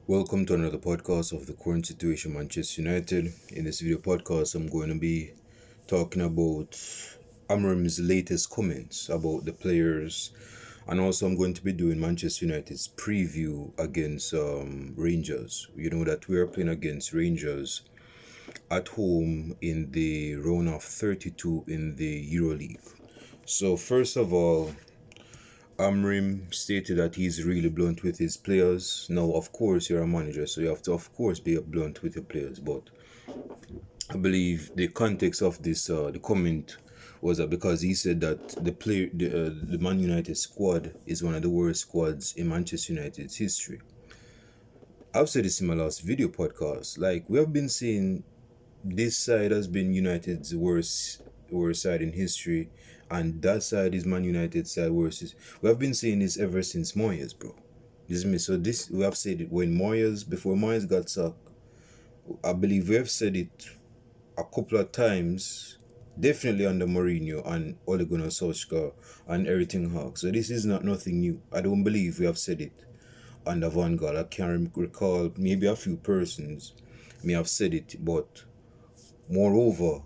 Welcome to another podcast of the current situation Manchester United. In this video podcast, I'm going to be talking about Amram's latest comments about the players, and also I'm going to be doing Manchester United's preview against Rangers. You know that we are playing against Rangers at home in the round of 32 in the EuroLeague. So first of all, Amrim stated that he's really blunt with his players. Now, of course, you're a manager, so you have to, of course, be blunt with your players. But I believe the context of this, the comment was that because he said that the Man United squad is one of the worst squads in Manchester United's history. I've said this in my last video podcast. Like we have been saying, this side has been United's worst side in history, and that side is Man United's side worst. We have been saying this ever since Moyes, bro. This is me. So this we have said it when before Moyes got sacked. I believe we have said it a couple of times, definitely under Mourinho and Ole Gunnar Solskjaer and everything Hawk. So this is not nothing new. I don't believe we have said it under Van Gaal. I can't recall, maybe a few persons may have said it, but moreover,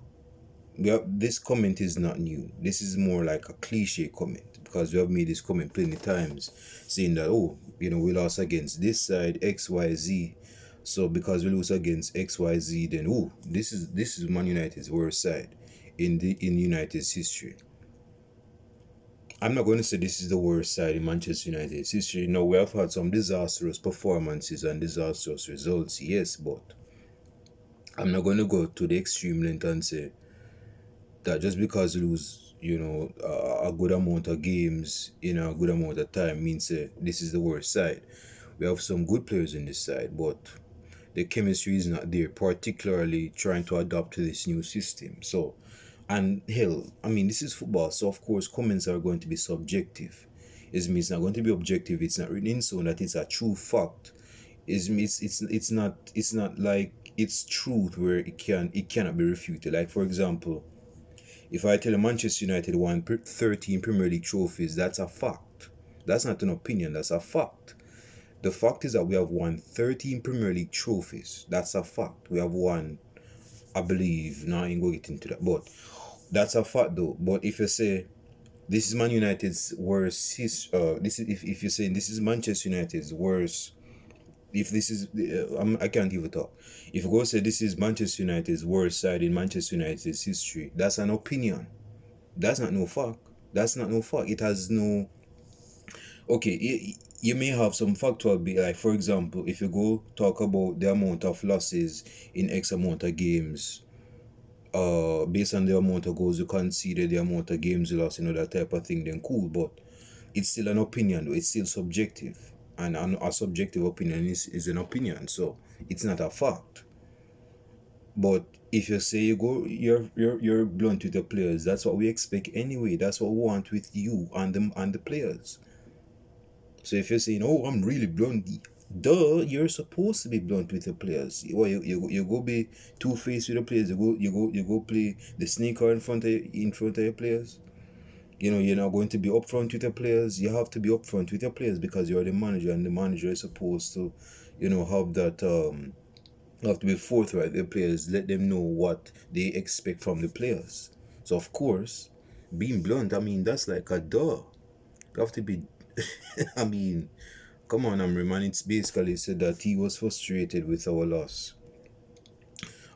this comment is not new. This is more like a cliche comment because we have made this comment plenty times saying that, oh, we lost against this side, XYZ. So because we lose against XYZ, then oh, this is Man United's worst side in United's history. I'm not going to say this is the worst side in Manchester United's history. No, we have had some disastrous performances and disastrous results, yes, but I'm not going to go to the extreme length and say that just because you lose, a good amount of games in a good amount of time means this is the worst side. We have some good players in this side, but the chemistry is not there, particularly trying to adapt to this new system. So, and hell, I mean, this is football, so of course, comments are going to be subjective. It's not going to be objective. It's not written in so that it's a true fact. It's not like it's truth where it cannot be refuted. Like for example, if I tell you Manchester United won 13 Premier League trophies, that's a fact. That's not an opinion, that's a fact. The fact is that we have won 13 Premier League trophies. That's a fact. We have won, I believe, now I ain't going to get into that, but that's a fact though. But if you say this is Man United's worst, if you're saying this is Manchester United's worst, if this is, I can't even talk. If you go say this is Manchester United's worst side in Manchester United's history, that's an opinion. That's not no fact. That's not no fact. It has no. Okay, you may have some factual be like, for example, if you go talk about the amount of losses in X amount of games, based on the amount of goals you conceded, the amount of games you lost, that type of thing, then cool. But it's still an opinion, though. It's still subjective, and a subjective opinion is an opinion, so it's not a fact. But if you say you're blunt with the players, that's what we expect anyway. That's what we want with you and the players. So if you're saying, oh, I'm really blunt, duh, you're supposed to be blunt with the players. You go be two-faced with the players. You go play the sneaker in front of your players. You're not going to be upfront with your players. You have to be upfront with your players because you're the manager, and the manager is supposed to, have that have to be forthright with the players, let them know what they expect from the players. So of course, being blunt, I mean, that's like a duh. You have to be I mean, come on, Amri, it's basically said that he was frustrated with our loss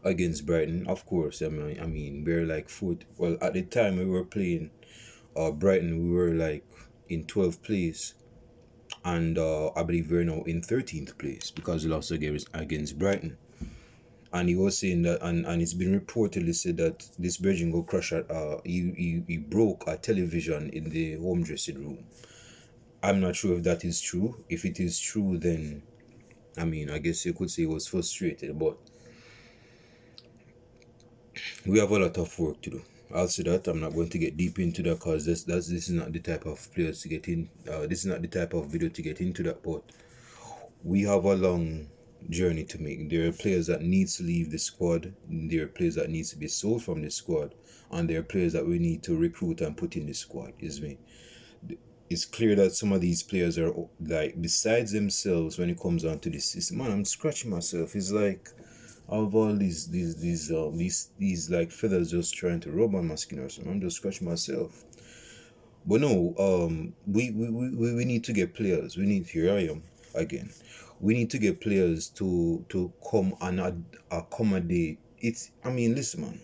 against Brighton. Of course, I mean we're like foot. Well, at the time we were playing Brighton, we were like in 12th place, and I believe we're now in 13th place because we lost against Brighton. And he was saying that, and it's been reportedly said that this Virgin go crash at he broke a television in the home dressing room. I'm not sure if that is true. If it is true, then I mean, I guess you could say he was frustrated, but we have a lot of work to do. I'll say that. I'm not going to get deep into that because this is not the type of players to get in. This is not the type of video to get into that, but we have a long journey to make. There are players that needs to leave the squad. There are players that needs to be sold from the squad, and there are players that we need to recruit and put in the squad. Is me. it's clear that some of these players are like besides themselves when it comes down to this system. Man, I'm scratching myself. It's like out of all these like feathers just trying to rub on my skin or something. I'm just scratching myself. But no, we need to get players. We need here I am again. We need to get players to come and accommodate. It's I mean, listen, man.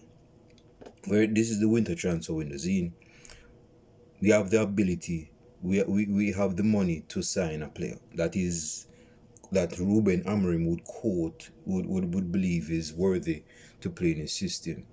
Where this is the winter transfer window, Zine, we have the ability, we have the money to sign a player that Ruben Amorim would quote, would believe is worthy to play in his system.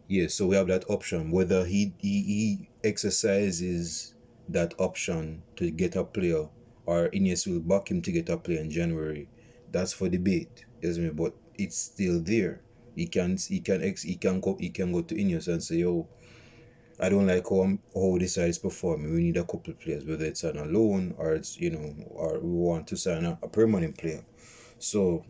Yes, so we have that option. Whether he exercises that option to get a player or Ines will back him to get a player in January, that's for debate, isn't it? But it's still there. He can go to Ineos and say, "Yo, I don't like how this side is performing. We need a couple of players, whether it's on a loan or it's or we want to sign a permanent player." So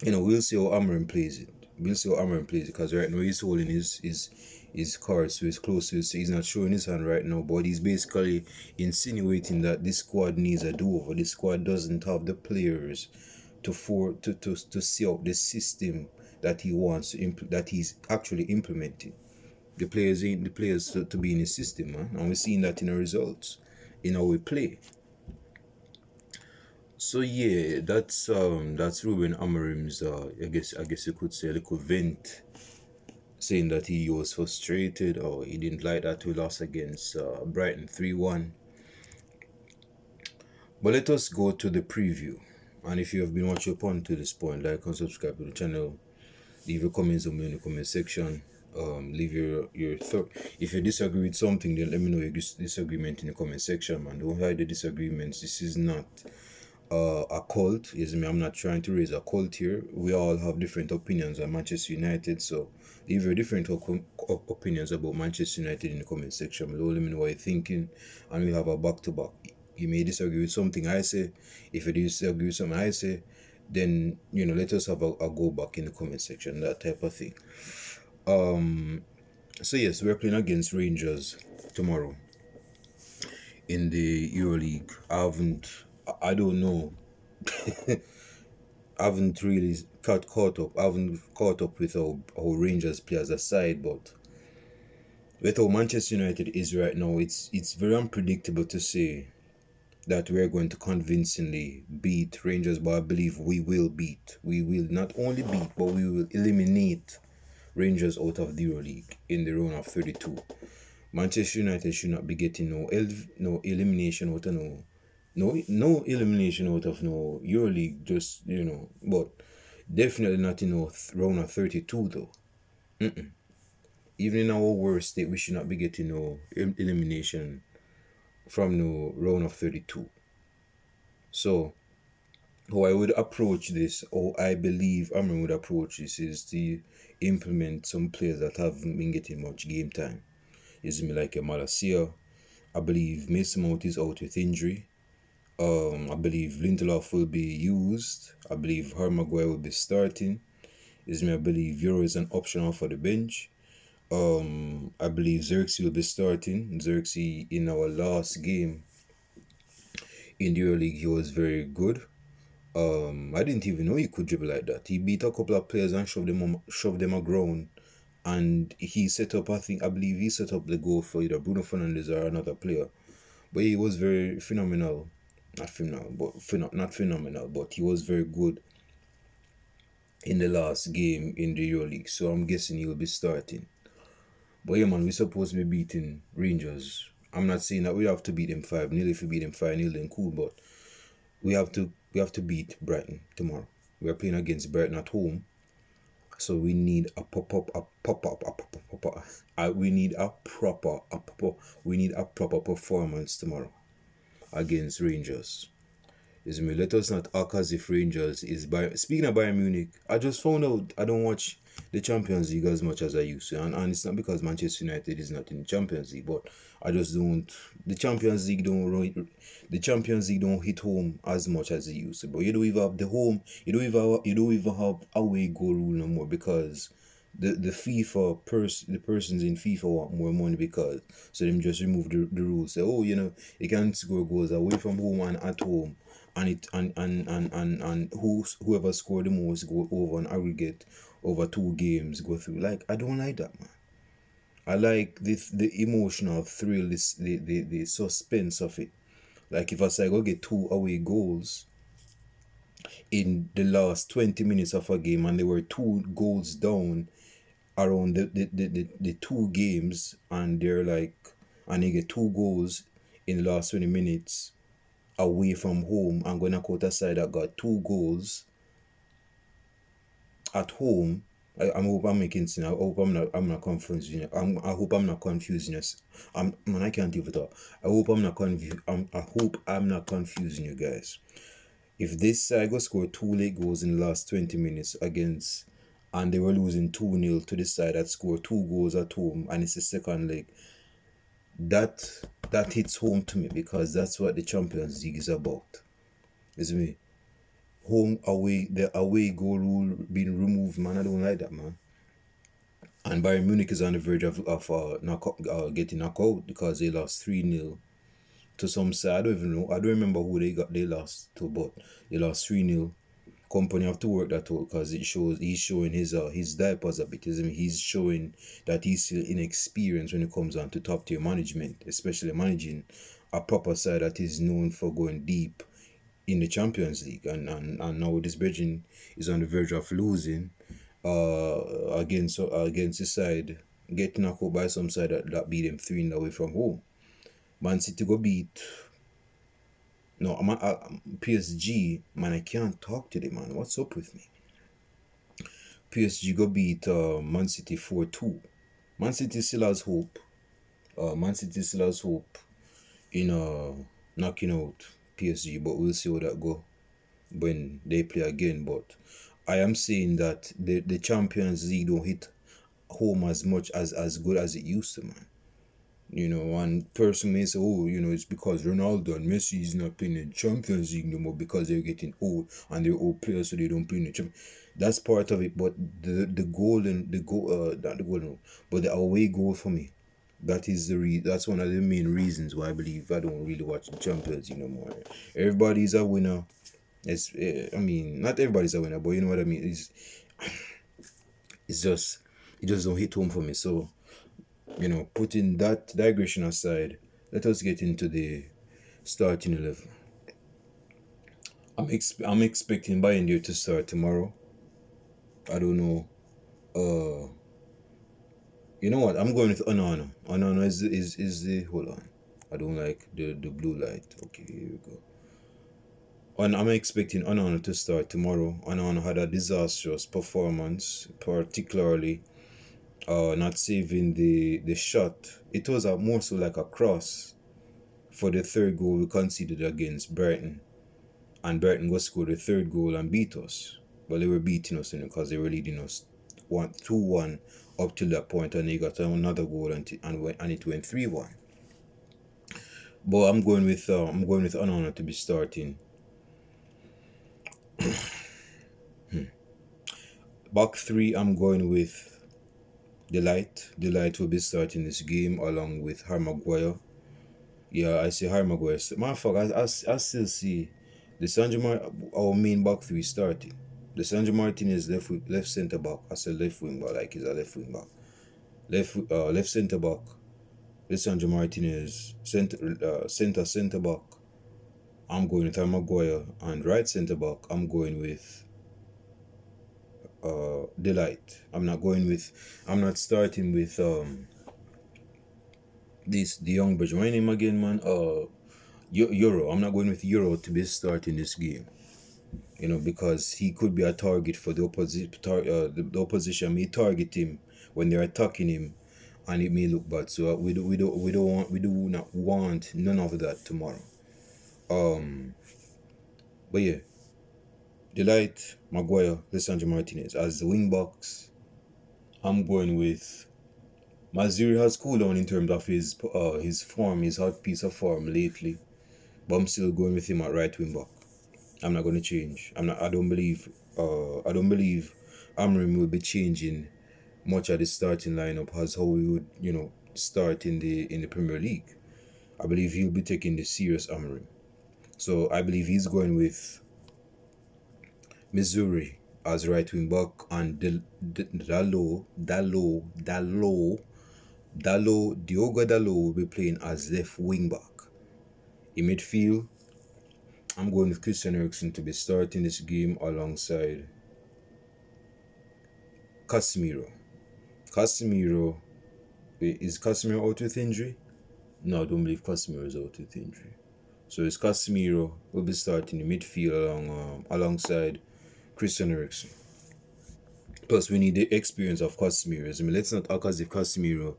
we'll see how Amarin plays it. We'll see how Amarin plays it because right now he's holding his cards, so he's close to it. So he's not showing his hand right now, but he's basically insinuating that this squad needs a do-over. This squad doesn't have the players to see out the system that he wants to that he's actually implementing. The players ain't the players to be in his system, man. And we're seeing that in our results, in how we play. So yeah, that's Ruben Amorim's I guess you could say a little vent, saying that he was frustrated or he didn't like that we lost against Brighton 3-1. But let us go to the preview. And if you have been watching up on to this point, like and subscribe to the channel. Leave your comments on me in the comment section. Leave your thought. If you disagree with something, then let me know your disagreement in the comment section, man. Don't hide the disagreements. This is not a cult. Is me. I'm not trying to raise a cult here. We all have different opinions on Manchester United, so leave your different opinions about Manchester United in the comment section below. Let me know what you're thinking, and we'll have a back to back. You may disagree with something I say. If you disagree with something I say, then let us have a go back in the comment section, that type of thing. So yes, we're playing against Rangers tomorrow in the EuroLeague. I don't know. I haven't really caught up. I haven't caught up with how Rangers play as a side, but with how Manchester United is right now, it's very unpredictable to say that we're going to convincingly beat Rangers, but I believe we will beat. We will not only beat, but we will eliminate Rangers out of the EuroLeague in the round of 32. Manchester United should not be getting no elimination out of no elimination out of no EuroLeague, just but definitely not in round of 32 though. Even in our worst state, we should not be getting no elimination from no round of 32. So how I would approach this, or I believe Amrin would approach this, is to implement some players that haven't been getting much game time. Is me like a Malacia. I believe Mason Mount is out with injury. I believe Lindelof will be used. I believe Harry Maguire will be starting. Is me I believe Euro is an option for the bench. I believe Xerxes will be starting. Xerxes in our last game in the EuroLeague, he was very good. I didn't even know he could dribble like that. He beat a couple of players and shoved them aground, and he set up. I believe he set up the goal for either Bruno Fernandes or another player. But he was very phenomenal. Not phenomenal, but he was very good in the last game in the EuroLeague. So I'm guessing he will be starting. But yeah, man, we're supposed to be beating Rangers. I'm not saying that we have to beat them 5-0. If we beat them 5-0, then cool. But we have to beat Brighton tomorrow. We are playing against Brighton at home, so we need a proper performance tomorrow against Rangers. Is me. Let us not act as if Rangers is Speaking of Bayern Munich, I just found out I don't watch the Champions League as much as I used to, and it's not because Manchester United is not in the Champions League, but I just don't. The Champions League don't hit home as much as it used to. But you don't even have the home. You don't even have away goal rule no more, because the the persons in FIFA want more money because so them just remove the rules. Say, oh, you can score goals away from home and at home, and it and whoever scored the most go over and aggregate over 2 games go through. Like, I don't like that, man. I like the emotional thrill, this the suspense of it. Like, if I say I go get 2 away goals in the last 20 minutes of a game and they were 2 goals down around the 2 games, and they're like, and they get 2 goals in the last 20 minutes away from home, and going to quote a side that got 2 goals at home. I hope I'm making sense. I hope I'm not confusing you. I hope I'm not confusing you. Man, I can't even talk. I hope I'm not I hope I'm not confusing you guys. If this side go score 2 late goals in the last 20 minutes against, and they were losing 2-0 to the side that scored 2 goals at home, and it's the second leg, that that hits home to me, because that's what the Champions League is about. Is me. Home away, the away goal rule being removed, man. I don't like that, man. And Bayern Munich is on the verge of getting knocked out because they lost 3-0 to some side. I don't even know. I don't remember who they lost to, but they lost 3-0. Company have to work that out, because he's showing his diapers a bit. He's showing that he's still inexperienced when it comes on to top tier management, especially managing a proper side that is known for going deep in the Champions League. And now this Belgian is on the verge of losing against the side, getting knocked out by some side that beat them 3 away from home. Man City go beat. No, PSG, man, I can't talk to them, man. What's up with me? PSG go beat Man City 4-2. Man City still has hope. Man City still has hope in knocking out PSG, but we'll see how that go when they play again. But I am saying that the Champions League don't hit home as much as good as it used to, man. One person may say, oh, it's because Ronaldo and Messi is not playing in Champions League no more because they're getting old and they're old players, so they don't play in the Champions. That's part of it, but the golden the goal not the golden, but the away goal for me, that's one of the main reasons why I believe I don't really watch the Champions League no more. Everybody's a winner. I mean, not everybody's a winner, but you know what I mean. It's just it just don't hit home for me. So, putting that digression aside, let us get into the starting 11. I'm expecting Bayern to start tomorrow. I don't know. You know what? I'm going with Onana. Onana is the hold on. I don't like the blue light. Okay, here we go. And I'm expecting Onana to start tomorrow. Onana had a disastrous performance, particularly not saving the shot. It was more so like a cross for the third goal we conceded against Brighton. And Brighton go score the third goal and beat us. But they were beating us because they were leading us 2-1 up to that point, and they got another goal and it went 3-1. But I'm going with Onana to be starting. Back three, I'm going with Delight. Delight will be starting this game along with Harry Maguire. Yeah, I see Harry Maguire. Man, fuck, I still see our main back three starting. Lisandro Martinez left centre back. I said left wing back, like he's a left wing back. Left centre back. Lisandro Martinez centre back. I'm going with Harry Maguire, and right centre back. I'm going with Delight. I'm not starting with the young bitch. My name again, man. Euro. I'm not going with Euro to be starting this game. Because he could be a target for the opposition may target him when they're attacking him, and it may look bad. So we do not want none of that tomorrow. But yeah, Delight, Maguire, Lisandro Martinez as the wing backs. I'm going with Maziri has cooled down in terms of his form, his hot piece of form lately, but I'm still going with him at right wing back. I'm not going to change. I don't believe Amrim will be changing much of the starting lineup as how we would, start in the Premier League. I believe he'll be taking the serious Amorim. So I believe he's going with Missouri as right wing back, and Diogo Dalot will be playing as left wing back. In midfield, I'm going with Christian Eriksen to be starting this game alongside Casemiro. Is Casemiro out with injury? No, I don't believe Casemiro is out with injury. So it's Casemiro will be starting the midfield alongside Christian Eriksen. Plus, we need the experience of Casemiro. I mean, let's not act as if Casemiro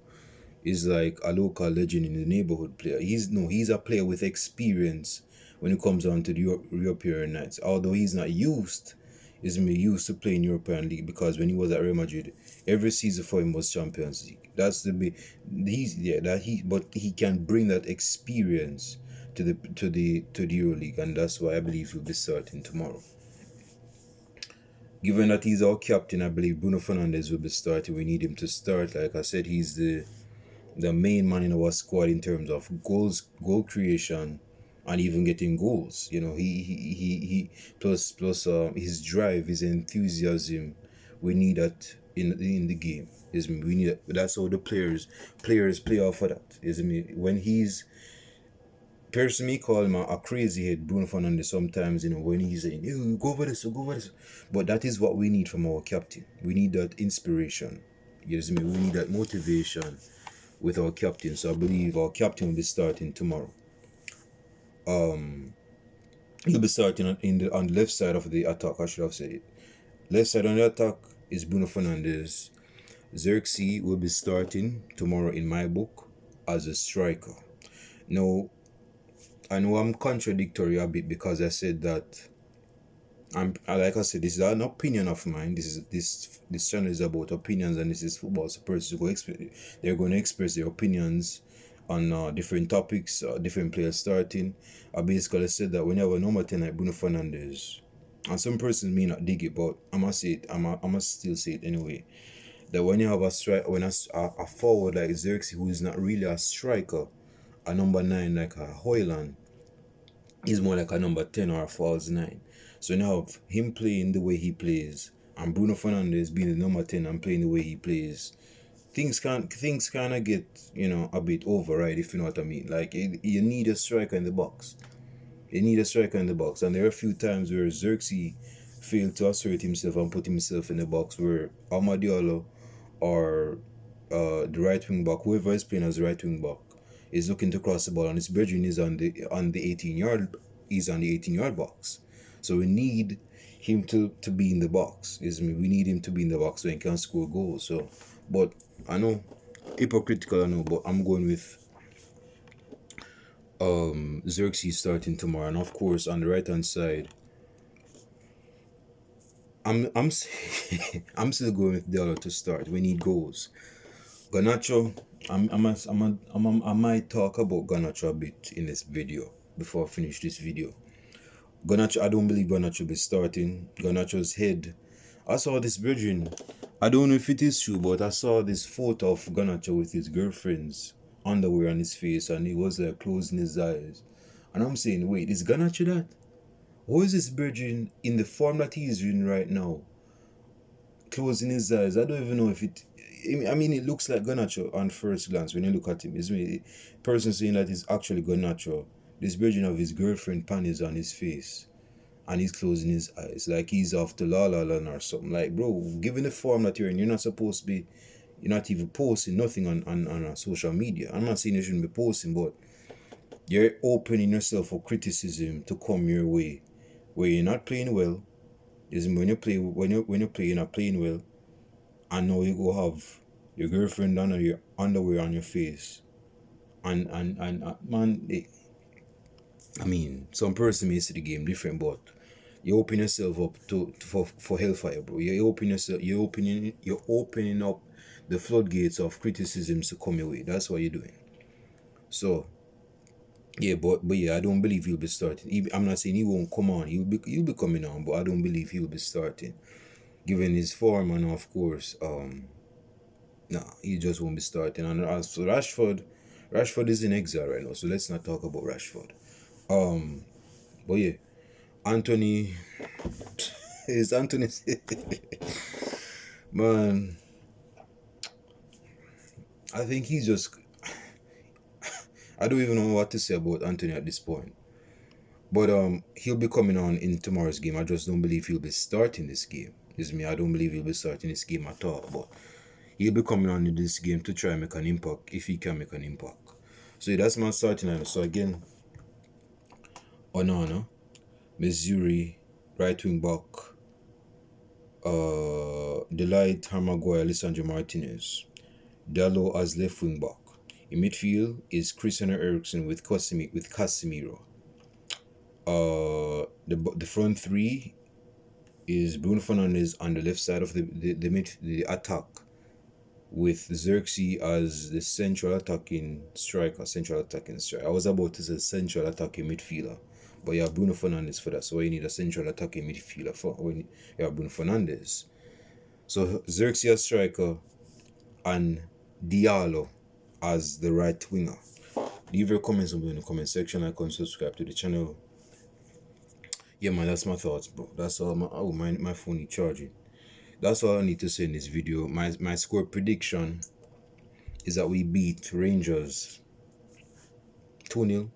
is like a local legend in the neighborhood player. He's a player with experience when it comes down to the European nights. Although he's not used to playing European League, because when he was at Real Madrid, every season for him was Champions League. But he can bring that experience to the Euro League, and that's why I believe he'll be starting tomorrow. Given that he's our captain, I believe Bruno Fernandes will be starting. We need him to start. Like I said, he's the main man in our squad in terms of goal creation, and even getting goals. He plus his drive, his enthusiasm. We need that in the game. We need that's how the players play off of that. When he's personally call him a crazy head, Bruno Fernandes, sometimes, when he's saying, "You go over this, go over this." But that is what we need from our captain. We need that inspiration. We need that motivation with our captain. So I believe our captain will be starting tomorrow. He'll be starting on the left side of the attack, I should have said it. Left side on the attack is Bruno Fernandes. Xerxes will be starting tomorrow in my book as a striker. Now, I know I'm contradictory a bit, because I said that like I said, this is an opinion of mine. This channel is about opinions, and this is football. So they're going to express their opinions on different topics, different players starting. I basically said that when you have a number 10 like Bruno Fernandes, and some persons may not dig it, but I must say it. I must still say it anyway. That when you have a forward like Xerxes, who is not really a striker, a number 9 like a Hoyland, he's more like a number 10 or a false 9. So when you have him playing the way he plays, and Bruno Fernandes being the number 10 and playing the way he plays, things kind of get, a bit override, if you know what I mean. Like, you need a striker in the box. And there are a few times where Xerxes failed to assert himself and put himself in the box, where Amadiolo or the right wing back, whoever is playing as the right wing back, is looking to cross the ball, and his brethren is on the 18-yard box. So we need him to be in the box. We need him to be in the box so he can score goals. So, but I know, hypocritical, I know, but I'm going with Xerxes starting tomorrow. And of course, on the right hand side, I'm I'm still going with Della to start. We need goals. Garnacho, I might talk about Garnacho a bit in this video before I finish this video. Garnacho, I don't believe Garnacho will be starting. Garnacho's head, I saw this brethren. I don't know if it is true, but I saw this photo of Garnacho with his girlfriend's underwear on his face, and he was like closing his eyes. And I'm saying, wait, is Garnacho that? How is this brethren in the form that he is in right now, closing his eyes? I don't even know if it. I mean, it looks like Garnacho on first glance when you look at him. It's me, person saying that it's actually Garnacho. This brethren of his girlfriend panties on his face, and he's closing his eyes like he's after La La Land or something. Like, bro, given the form that you're in, you're not supposed to be. You're not even posting nothing on social media. I'm not saying you shouldn't be posting, but you're opening yourself for criticism to come your way, where you're not playing well. Is when you play, you're not playing well, and now you go have your girlfriend under your underwear on your face, and man, I mean, some person may see the game different, but you open yourself up for hellfire, bro. You're opening up the floodgates of criticisms to come your way. That's what you're doing. So, yeah, but yeah, I don't believe he'll be starting. I'm not saying he won't come on. He'll be coming on, but I don't believe he'll be starting, given his form, and of course, Nah, he just won't be starting. And as for Rashford is in exile right now, so let's not talk about Rashford. Um, but yeah, Anthony is Anthony. Man, I think he's just. I don't even know what to say about Anthony at this point. But he'll be coming on in tomorrow's game. I just don't believe he'll be starting this game. Is me. I don't believe he'll be starting this game at all. But he'll be coming on in this game to try and make an impact if he can make an impact. So yeah, that's my starting line. So again, Onana, Missouri, right wing back, Delight, Harmaguire, Alessandro Martinez, Dallo as left wing back. In midfield is Christian Eriksen with Casemiro. The front three is Bruno Fernandes on the left side of the attack, with Xerxes as the central attacking striker. I was about to say central attacking midfielder, but you have Bruno Fernandes for that. So you need a central attacking midfielder for when you have Bruno Fernandes. So Xerxes as striker and Diallo as the right winger. Leave your comments in the comment section. Like and subscribe to the channel. Yeah, man, that's my thoughts, bro. That's all. My phone is charging. That's all I need to say in this video. My score prediction is that we beat Rangers 2-0.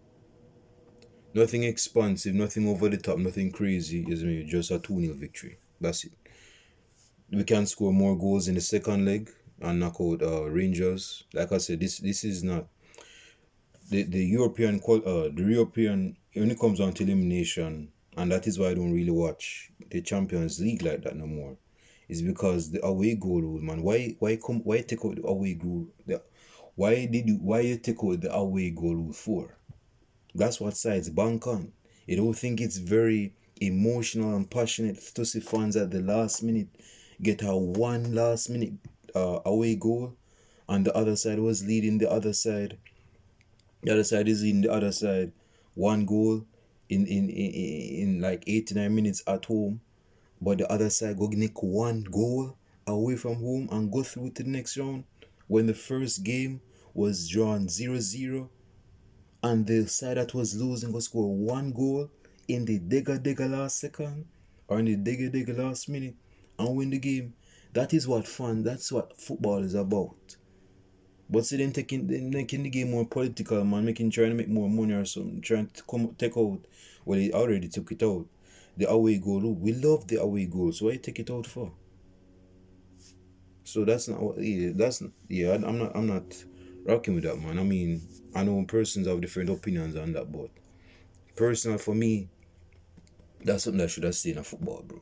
Nothing expansive, nothing over the top, nothing crazy. Just a 2-0 victory. That's it. We can score more goals in the second leg and knock out Rangers. Like I said, this is not the European when it comes down to elimination, and that is why I don't really watch the Champions League like that no more. Is because the away goal rule, man. Why take out the away goal? Why you take out the away goal rule for? That's what sides bank on. You don't think it's very emotional and passionate to see fans at the last minute get a one last minute away goal, and the other side was leading the other side. The other side is in the other side. One goal in like 89 minutes at home, but the other side go nick one goal away from home and go through to the next round when the first game was drawn 0-0, and the side that was losing go score one goal in the digga last second or in the digga last minute and win the game. That's what football is about. But see, making the game more political, man, trying to make more money or something, trying to take out. Well, he already took it out. The away goal. We love the away goal, so why you take it out for? So that's not what. Yeah. I'm not rocking with that, man. I mean, I know persons have different opinions on that, but personal for me, that's something that should have stayed in a football, bro.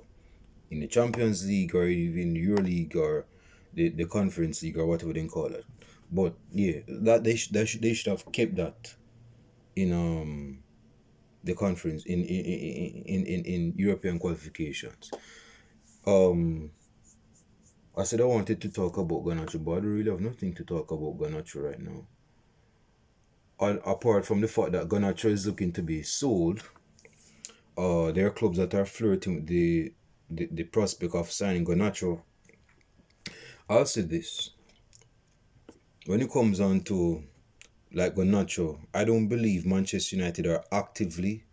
In the Champions League or even Euro League or the Conference League or whatever they call it. But yeah, that they should have kept that in the conference in European qualifications. I said I wanted to talk about Garnacho, but I don't really have nothing to talk about Garnacho right now. Apart from the fact that Garnacho is looking to be sold, there are clubs that are flirting with the prospect of signing Garnacho. I'll say this. When it comes on to like Garnacho, I don't believe Manchester United are actively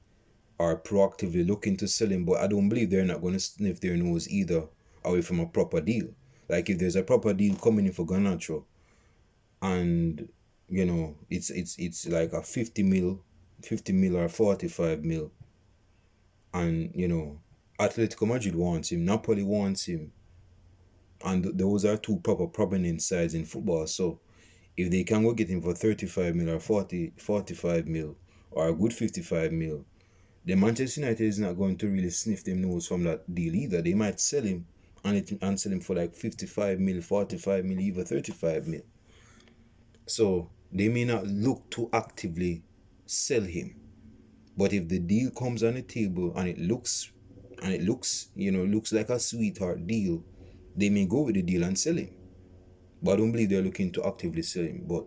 or proactively looking to sell him, but I don't believe they're not going to sniff their nose either away from a proper deal. Like if there's a proper deal coming in for Garnacho, and it's like a 50 mil or 45 mil, and Atletico Madrid wants him, Napoli wants him, and those are two proper prominent sides in football. So if they can go get him for 35 mil or 45 mil or a good 55 mil, then Manchester United is not going to really sniff them nose from that deal either. They might sell him and sell him for like 55 mil, 45 mil, even 35 mil. So they may not look to actively sell him. But if the deal comes on the table and it looks like a sweetheart deal, they may go with the deal and sell him. But I don't believe they're looking to actively sell him. But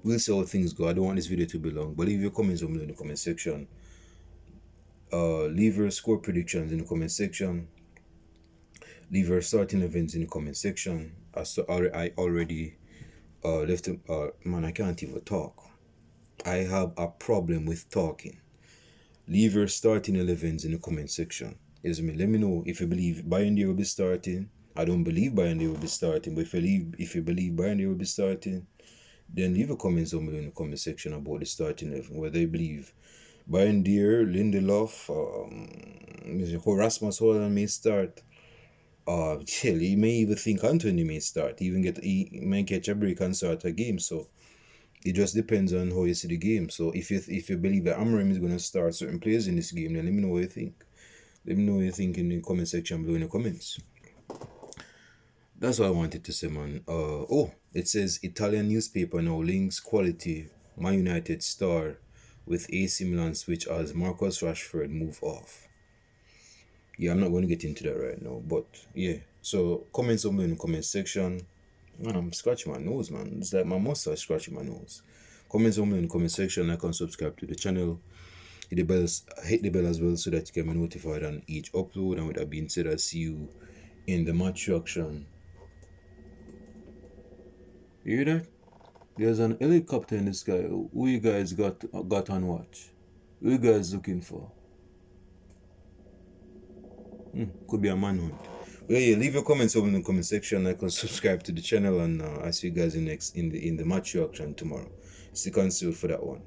we'll see how things go. I don't want this video to be long. But leave your comments below in the comment section. Leave your score predictions in the comment section. Leave your starting events in the comment section. I already left him. Man, I can't even talk. I have a problem with talking. Leave your starting 11s in the comment section. Yes, me. Let me know if you believe Bayern will be starting. I don't believe Bayern will be starting, but if you believe Bayern will be starting, then leave a comment somewhere in the comment section about the starting 11. Whether you believe Bayern Lindelof, Rasmus Holland may start. Chill, he may even think Anthony may start. He may catch a break and start a game. So it just depends on how you see the game. So if you believe that Amorim is gonna start certain players in this game, then let me know what you think. Let me know what you think in the comment section below in the comments. That's what I wanted to say, man. It says Italian newspaper now links quality Man United star with AC Milan switch as Marcus Rashford move off. Yeah, I'm not going to get into that right now, but yeah. So comment somewhere in the comment section. Man, I'm scratching my nose, man. It's like my mustache scratching my nose. Comment somewhere in the comment section, like and subscribe to the channel. Hit the bell as well so that you can be notified on each upload. And with that being said, I'll see you in the match reaction. You hear that? There's an helicopter in the sky. Who you guys got on watch? Who you guys looking for? Could be a manhunt. Well, yeah, leave your comments over in the comment section. Like and subscribe to the channel, and I'll see you guys in the match reaction tomorrow. Stick on still for that one.